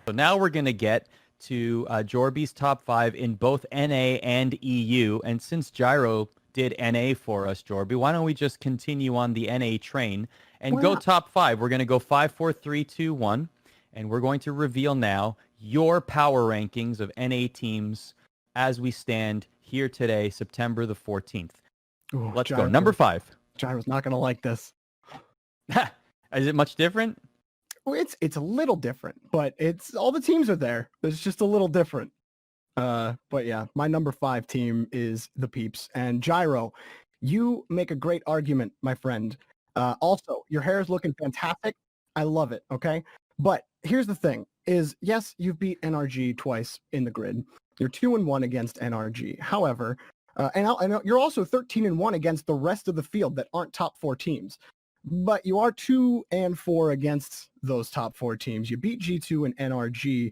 So now we're going to get to Jorby's top 5 in both NA and EU. And since Gyro did NA for us, Jorby, why don't we just continue on the NA train and go top 5? We're going to go 5, 4, 3, 2, 1. And we're going to reveal now your power rankings of NA teams as we stand here today, September the 14th. Ooh, Let's go. Number 5. Gyro's not going to like this. Is it much different? Well, it's a little different, but it's all the teams are there. It's just a little different. But yeah, my number 5 team is the Peeps. And Gyro, you make a great argument, my friend. Also, your hair is looking fantastic. I love it, okay? But here's the thing, is yes, you've beat NRG twice in the grid. You're 2-1 against NRG. However, and you're also 13-1 against the rest of the field that aren't top 4 teams. But you are 2-4 against those top 4 teams. You beat G2 and NRG.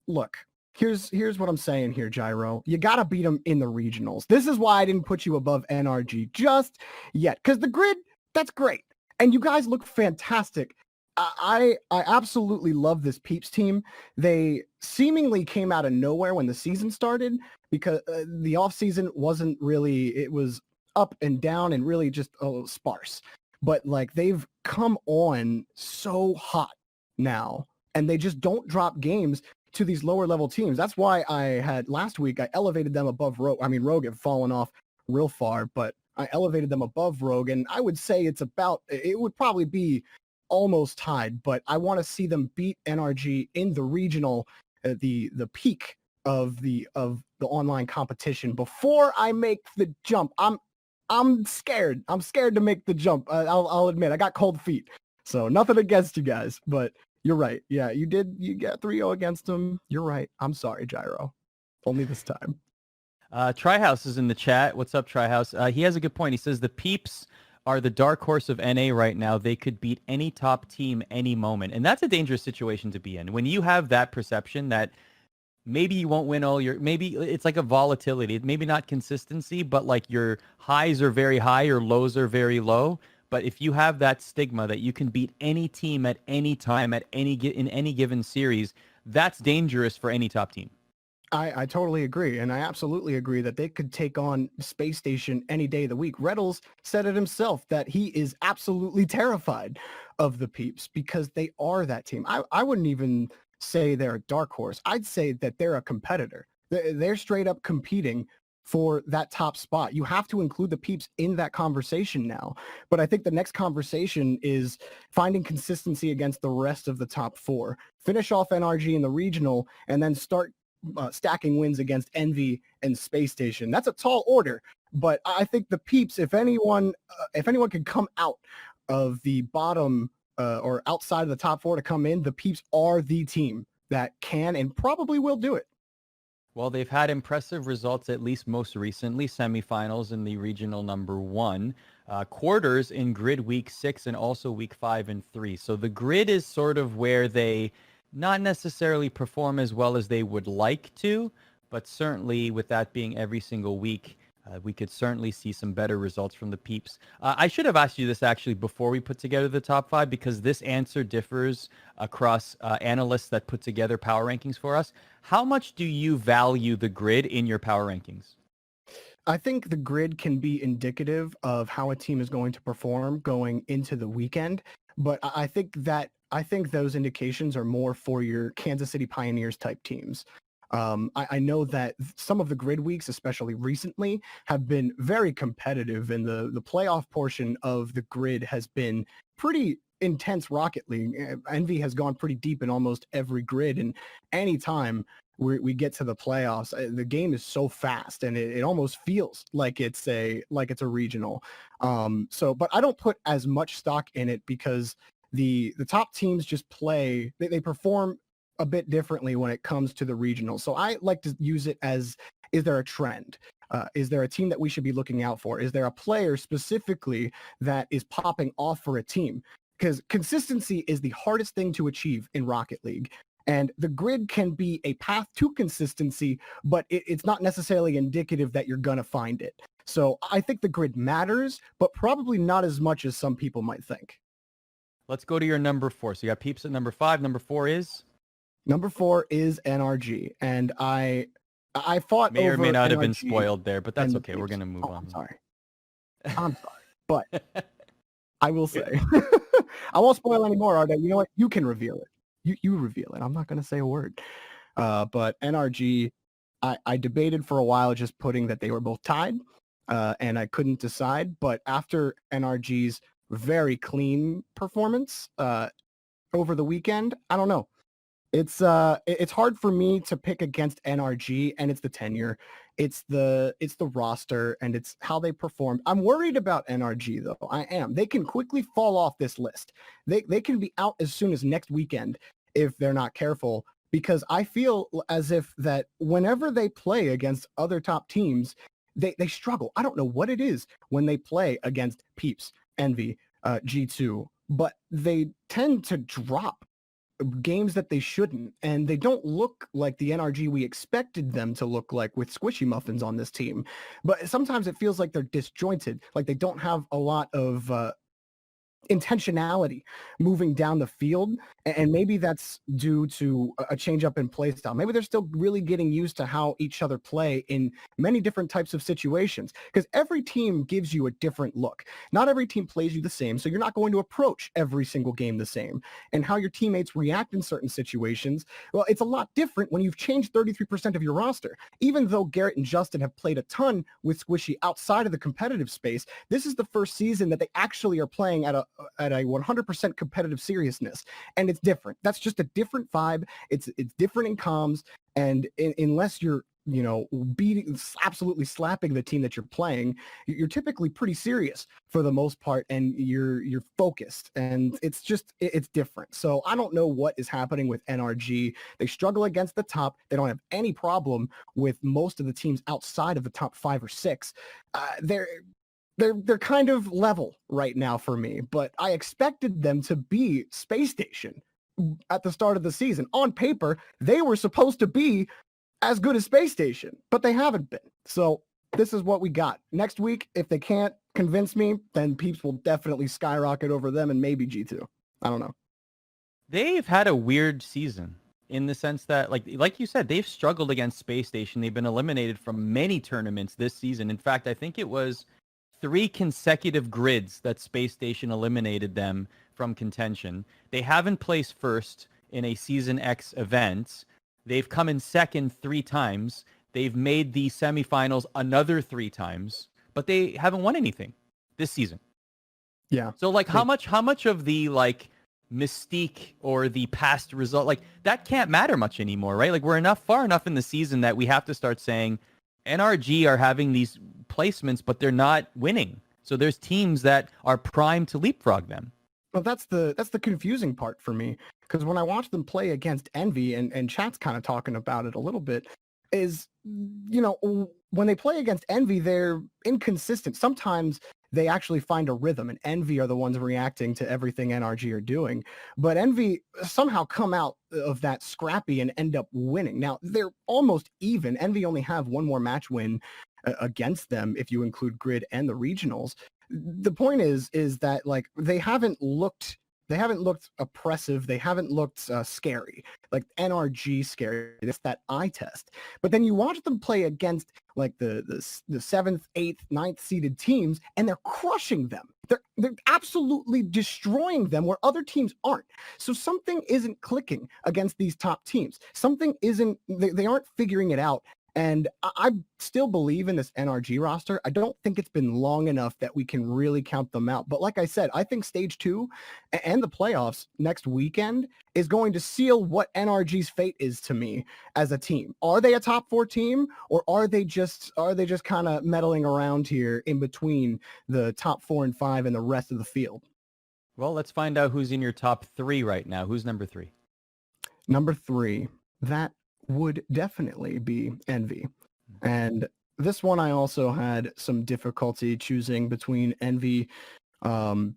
Look, here's what I'm saying here, Gyro. You got to beat them in the regionals. This is why I didn't put you above NRG just yet. Because the grid, that's great. And you guys look fantastic. I absolutely love this Peeps team. They seemingly came out of nowhere when the season started because the offseason wasn't really, it was up and down and really just sparse. But like they've come on so hot now and they just don't drop games to these lower level teams. That's why I had last week, I elevated them above Rogue. I mean, Rogue had fallen off real far, but I elevated them above Rogue. And I would say it would probably be almost tied, but I want to see them beat NRG in the regional, the peak of the online competition before I make the jump. I'm scared. I'm scared to make the jump. I'll admit, I got cold feet. So nothing against you guys, but you're right. Yeah, you got 3-0 against them. You're right. I'm sorry, Gyro. Only this time. Tryhouse is in the chat. What's up, Tryhouse? He has a good point. He says the Peeps are the dark horse of NA right now. They could beat any top team any moment. And that's a dangerous situation to be in. When you have that perception that maybe you won't win maybe it's like a volatility, maybe not consistency, but like your highs are very high, your lows are very low. But if you have that stigma that you can beat any team at any time, in any given series, that's dangerous for any top team. I totally agree, and I absolutely agree that they could take on Space Station any day of the week. Reddles said it himself that he is absolutely terrified of the Peeps because they are that team. I wouldn't even say they're a dark horse. I'd say that they're a competitor. They're straight up competing for that top spot. You have to include the Peeps in that conversation now. But I think the next conversation is finding consistency against the rest of the top 4. Finish off NRG in the regional and then start stacking wins against Envy and Space Station. That's a tall order, but I think the Peeps, if anyone can come out of the bottom or outside of the top 4 to come in, the Peeps are the team that can and probably will do it. Well, they've had impressive results, at least most recently, semifinals in the regional number 1, quarters in grid week 6 and also week 5 and 3. So the grid is sort of where they not necessarily perform as well as they would like to, but certainly with that being every single week, we could certainly see some better results from the Peeps. I should have asked you this actually before we put together the top 5 because this answer differs across analysts that put together power rankings for us. How much do you value the grid in your power rankings? I think the grid can be indicative of how a team is going to perform going into the weekend, but I think those indications are more for your Kansas City Pioneers type teams. I know that some of the grid weeks, especially recently, have been very competitive, and the playoff portion of the grid has been pretty intense Rocket League. Envy has gone pretty deep in almost every grid, and anytime we get to the playoffs, the game is so fast, and it almost feels like it's a regional. But I don't put as much stock in it because the top teams just play, they perform a bit differently when it comes to the regional. So I like to use it as, is there a trend? Is there a team that we should be looking out for? Is there a player specifically that is popping off for a team? Because consistency is the hardest thing to achieve in Rocket League. And the grid can be a path to consistency, but it's not necessarily indicative that you're going to find it. So I think the grid matters, but probably not as much as some people might think. Let's go to your number 4. So you got Peeps at number 5. Number 4 is? Number 4 is NRG, and I fought May or over may not have been NRG spoiled there, but that's and the okay. We're Peeps. gonna move Oh, on. I'm sorry, but I will say, I won't spoil anymore, Arda. You know what? You can reveal it. You reveal it. I'm not gonna say a word. But NRG, I debated for a while just putting that they were both tied, and I couldn't decide. But after NRG's very clean performance over the weekend, I don't know. It's hard for me to pick against NRG, and it's the tenure, it's the roster, and it's how they performed. I'm worried about NRG though. I am. They can quickly fall off this list. They can be out as soon as next weekend if they're not careful, because I feel as if that whenever they play against other top teams, they struggle. I don't know what it is when they play against Peeps, Envy, G2, but they tend to drop games that they shouldn't, and they don't look like the NRG we expected them to look like with Squishy Muffins on this team. But sometimes it feels like they're disjointed, like they don't have a lot of intentionality moving down the field, and maybe that's due to a change up in play style. Maybe they're still really getting used to how each other play in many different types of situations, because every team gives you a different look. Not every team plays you the same, so you're not going to approach every single game the same. And how your teammates react in certain situations, well, it's a lot different when you've changed 33% of your roster. Even though Garrett and Justin have played a ton with Squishy outside of the competitive space, this is the first season that they actually are playing at a 100% competitive seriousness, and it's different. That's just a different vibe. It's different in comms, and unless you're beating, absolutely slapping the team that you're playing, you're typically pretty serious for the most part, and you're focused, and it's different. So I don't know what is happening with NRG. They struggle against the top. They don't have any problem with most of the teams outside of the top 5 or 6. They're kind of level right now for me, but I expected them to be Space Station at the start of the season. On paper, they were supposed to be as good as Space Station, but they haven't been. So this is what we got. Next week, if they can't convince me, then Peeps will definitely skyrocket over them and maybe G2. I don't know. They've had a weird season in the sense that, like you said, they've struggled against Space Station. They've been eliminated from many tournaments this season. In fact, I think it was 3 consecutive grids that Space Station eliminated them from contention. They haven't placed first in a Season X event. They've come in second 3 times. They've made the semifinals another 3 times, but they haven't won anything this season. Yeah. So how much of the mystique or the past result, that can't matter much anymore, right? We're far enough in the season that we have to start saying NRG are having these placements, but they're not winning. So there's teams that are primed to leapfrog them. Well, that's the confusing part for me, because when I watch them play against Envy, and chat's kind of talking about it a little bit, is, when they play against Envy, they're inconsistent. Sometimes they actually find a rhythm, and Envy are the ones reacting to everything NRG are doing. But Envy somehow come out of that scrappy and end up winning. Now, they're almost even. Envy only have one more match win against them if you include Grid and the regionals. The point is that they haven't looked oppressive. They haven't looked scary, like NRG scary. It's that eye test. But then you watch them play against the 7th, 8th, 9th seeded teams, and they're crushing them. They're absolutely destroying them where other teams aren't. So something isn't clicking against these top teams. Something isn't. They aren't figuring it out. And I still believe in this NRG roster. I don't think it's been long enough that we can really count them out. But like I said, I think stage 2 and the playoffs next weekend is going to seal what NRG's fate is to me as a team. Are they a top 4 team, or are they just kind of meddling around here in between the top 4 and 5 and the rest of the field? Well, let's find out who's in your top 3 right now. Who's number 3? Number 3. That would definitely be Envy. And this one I also had some difficulty choosing between Envy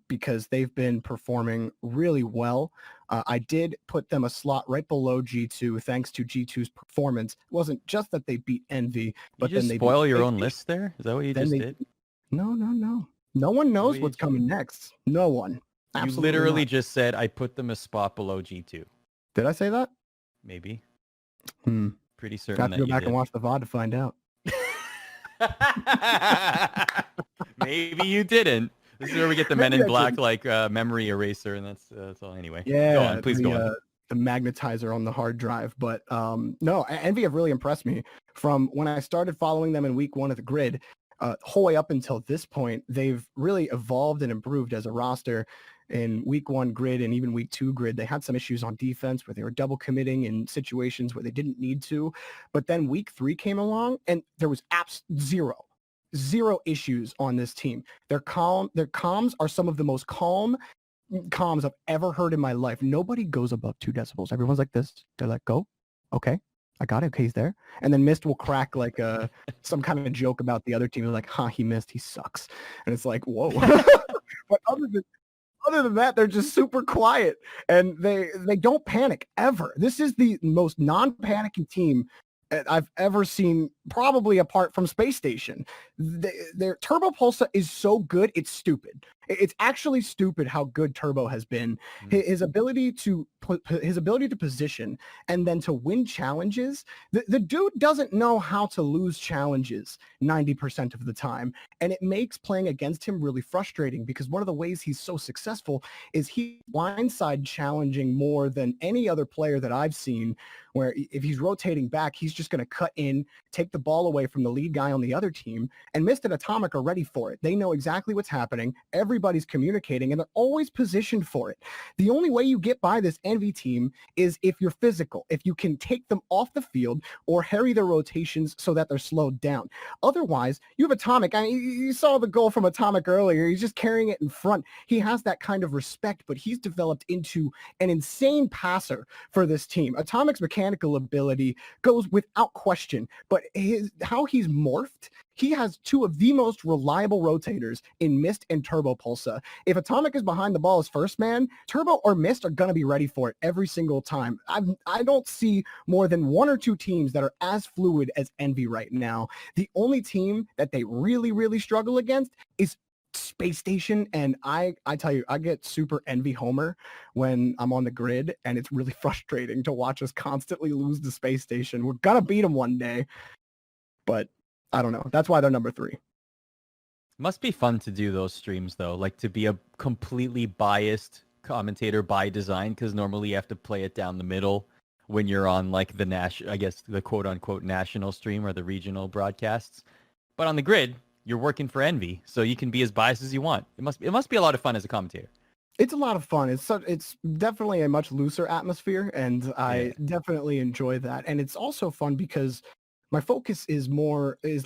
because they've been performing really well. I did put them a slot right below G2 thanks to G2's performance. It wasn't just that they beat Envy, but then they spoil your own list there? Is that what you just did? No. No one knows what's coming next. No one. Absolutely You literally not. just said I put them a spot below G2. Did I say that? Maybe. Hmm. Pretty I certain have to that go you back did. and watch the VOD to find out. Maybe you didn't. This is where we get the Men Maybe in I Black didn't. memory eraser, and that's all. Anyway, go Yeah, on. Please go on. the magnetizer on the hard drive. But no, Envy have really impressed me from when I started following them in week 1 of the grid. Whole way up until this point, they've really evolved and improved as a roster. In week 1 grid and even week 2 grid, they had some issues on defense where they were double committing in situations where they didn't need to. But then week 3 came along and there was zero issues on this team. Their comms are some of the most calm comms I've ever heard in my life. Nobody goes above 2 decibels. Everyone's like this. They're like, go, okay, I got it. Okay, he's there. And then Mist will crack like some kind of joke about the other team. They're like, he missed. He sucks. And it's like, whoa. But other than that, they're just super quiet and they don't panic ever. This is the most non-panicking team I've ever seen, probably apart from Space Station. Their Turbo Pulsa is so good, it's stupid. It's actually stupid how good Turbo has been. His ability to position and then to win challenges. The dude doesn't know how to lose challenges 90% of the time, and it makes playing against him really frustrating because one of the ways he's so successful is he blindside challenging more than any other player that I've seen, where if he's rotating back, he's just going to cut in, take the ball away from the lead guy on the other team, and Mist and Atomic are ready for it. They know exactly what's happening. Everybody's communicating, and they're always positioned for it. The only way you get by this Envy team is if you're physical, if you can take them off the field or harry their rotations so that they're slowed down. Otherwise, you have Atomic. I mean, you saw the goal from Atomic earlier. He's just carrying it in front. He has that kind of respect, but he's developed into an insane passer for this team. Atomic's mechanical ability goes without question, but how he's morphed, he has 2 of the most reliable rotators in Mist and Turbo Pulsa. If Atomic is behind the ball as first man, Turbo or Mist are going to be ready for it every single time. I don't see more than 1 or 2 teams that are as fluid as Envy right now. The only team that they really, really struggle against is Space Station, and I tell you, I get super Envy Homer when I'm on the grid, and it's really frustrating to watch us constantly lose to Space Station. We're gonna beat them one day, but I don't know. That's why they're number 3. Must be fun to do those streams though, like to be a completely biased commentator by design, because normally you have to play it down the middle when you're on like the quote unquote national stream or the regional broadcasts. But on the grid, you're working for Envy, so you can be as biased as you want. It must be a lot of fun as a commentator. It's a lot of fun. It's definitely a much looser atmosphere, and I definitely enjoy that. And it's also fun because my focus is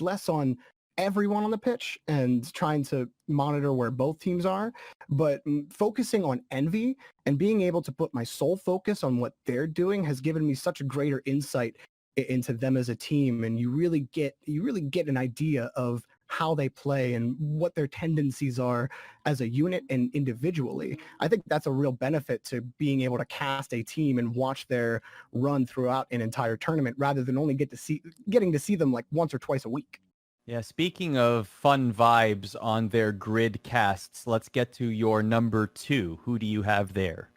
less on everyone on the pitch and trying to monitor where both teams are, but focusing on Envy and being able to put my sole focus on what they're doing has given me such a greater insight into them as a team. And you really get an idea of how they play and what their tendencies are as a unit and individually. I think that's a real benefit to being able to cast a team and watch their run throughout an entire tournament rather than only getting to see them like once or twice a week. Yeah, speaking of fun vibes on their grid casts, let's get to your number 2. Who do you have there?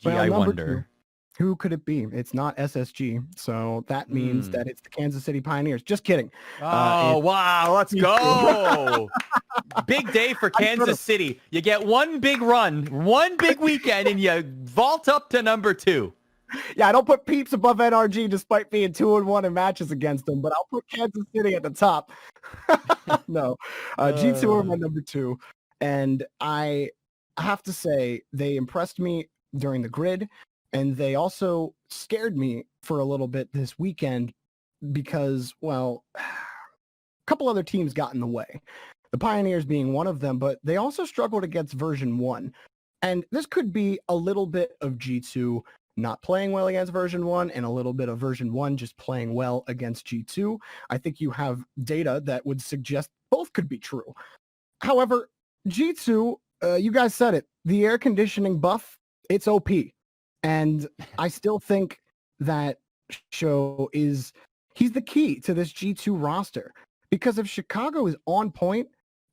I wonder. 2, who could it be? It's not SSG, so that means that it's the Kansas City Pioneers. Just kidding. Oh, wow, let's go. Big day for Kansas City. You get one big run, one big weekend, and you vault up to number 2. Yeah, I don't put Peeps above NRG despite being 2-1 in matches against them, but I'll put Kansas City at the top. No, G2 are my number 2, and I have to say they impressed me during the grid, and they also scared me for a little bit this weekend because, well, a couple other teams got in the way. The Pioneers being one of them, but they also struggled against version 1. And this could be a little bit of G2 not playing well against version 1 and a little bit of version 1 just playing well against G2. I think you have data that would suggest both could be true. However, G2, you guys said it, the air conditioning buff, it's OP. And I still think that he's the key to this G2 roster. Because if Chicago is on point,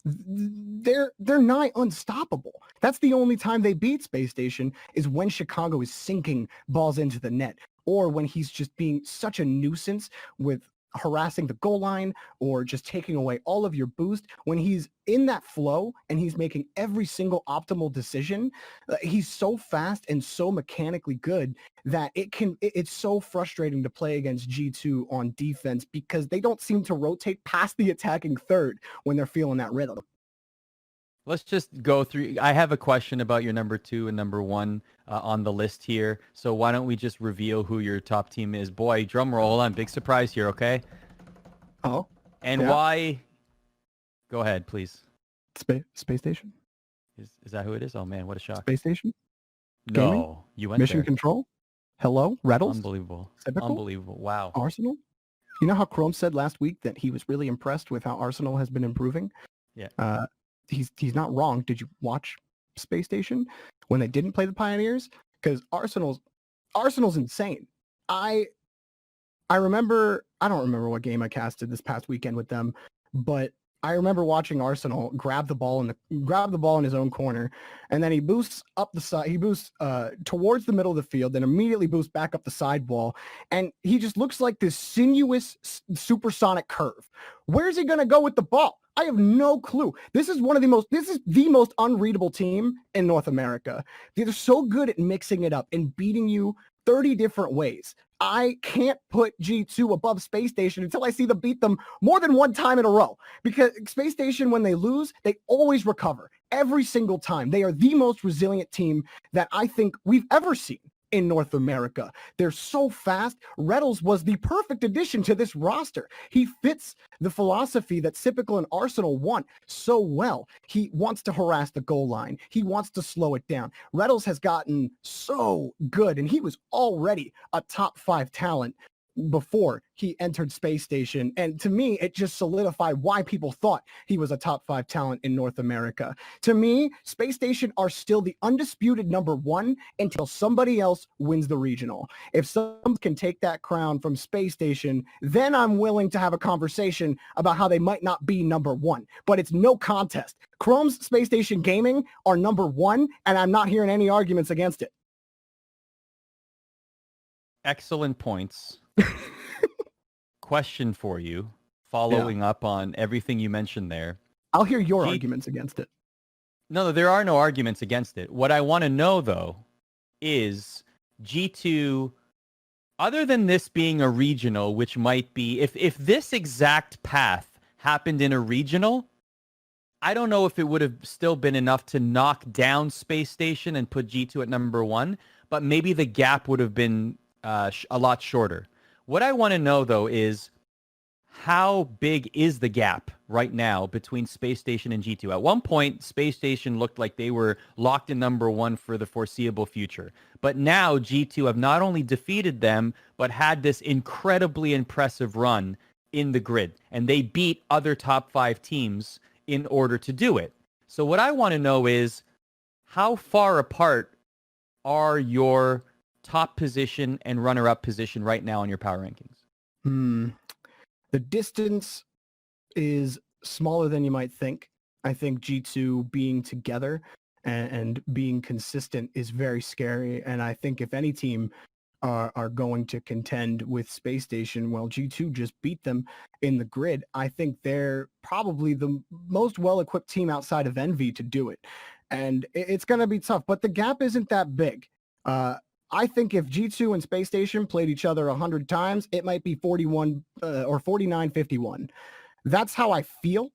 they're nigh unstoppable. That's the only time they beat Space Station is when Chicago is sinking balls into the net. or when he's just being such a nuisance with harassing the goal line or just taking away all of your boost. When he's in that flow and he's making every single optimal decision, he's so fast and so mechanically good that it's so frustrating to play against G2 on defense because they don't seem to rotate past the attacking third when they're feeling that rhythm. Let's just go through. I have a question about your number 2 and number 1 on the list here. So why don't we just reveal who your top team is? Boy, drum roll. Hold on. Big surprise here, okay? Oh. And yeah. why? Go ahead, please. Space Station? Is that who it is? Oh, man, what a shock. Space Station? No, Gaming? you went Mission there. Control? Hello? Reddles? Unbelievable. Typical? Unbelievable. Wow. Arsenal? You know how Chrome said last week that he was really impressed with how Arsenal has been improving? Yeah. He's not wrong. Did you watch Space Station when they didn't play the Pioneers? Because Arsenal's insane. I remember, I don't remember what game I casted this past weekend with them, but I remember watching Arsenal grab the ball in his own corner, and then he boosts up the side. He boosts towards the middle of the field, then immediately boosts back up the side wall, and he just looks like this sinuous supersonic curve. Where's he gonna go with the ball? I have no clue. This is the most unreadable team in North America. They're so good at mixing it up and beating you 30 different ways. I can't put G2 above Space Station until I see them beat them more than one time in a row. Because Space Station, when they lose, they always recover every single time. They are the most resilient team that I think we've ever seen in North America. They're so fast. Reddles was the perfect addition to this roster. He fits the philosophy that Sipical and Arsenal want so well. He wants to harass the goal line. He wants to slow it down. Reddles has gotten so good, and he was already a top 5 talent before he entered Space Station. And to me, it just solidified why people thought he was a top 5 talent in North America. To me, Space Station are still the undisputed number 1 until somebody else wins the regional. If someone can take that crown from Space Station, then I'm willing to have a conversation about how they might not be number 1. But it's no contest. Chrome's Space Station Gaming are number 1, and I'm not hearing any arguments against it. Excellent points. Question for you, following up on everything you mentioned there. I'll hear your arguments against it. No, there are no arguments against it. What I want to know, though, is G2, other than this being a regional, which might be, if this exact path happened in a regional, I don't know if it would have still been enough to knock down Space Station and put G2 at number 1, but maybe the gap would have been a lot shorter. What I want to know, though, is how big is the gap right now between Space Station and G2? At one point, Space Station looked like they were locked in number 1 for the foreseeable future. But now G2 have not only defeated them, but had this incredibly impressive run in the grid. And they beat other top 5 teams in order to do it. So what I want to know is, how far apart are your top position and runner-up position right now on your power rankings? The distance is smaller than you might think. I think G2 being together and being consistent is very scary. And I think if any team are going to contend with Space Station, well, G2 just beat them in the grid. I think they're probably the most well-equipped team outside of Envy to do it. And it's going to be tough, but the gap isn't that big. I think if G2 and Space Station played each other 100 times, it might be 41 or 49-51. That's how I feel,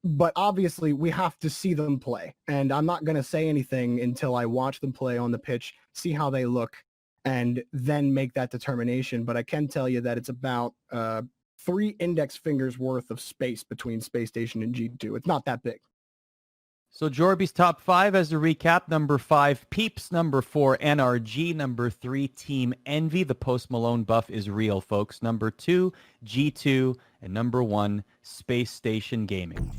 but obviously we have to see them play. And I'm not going to say anything until I watch them play on the pitch, see how they look, and then make that determination. But I can tell you that it's about 3 index fingers worth of space between Space Station and G2. It's not that big. So Jorby's top 5 as a recap: number 5, Peeps; number 4, NRG; number 3, Team Envy. The Post Malone buff is real, folks. Number 2, G2; and number 1, Space Station Gaming.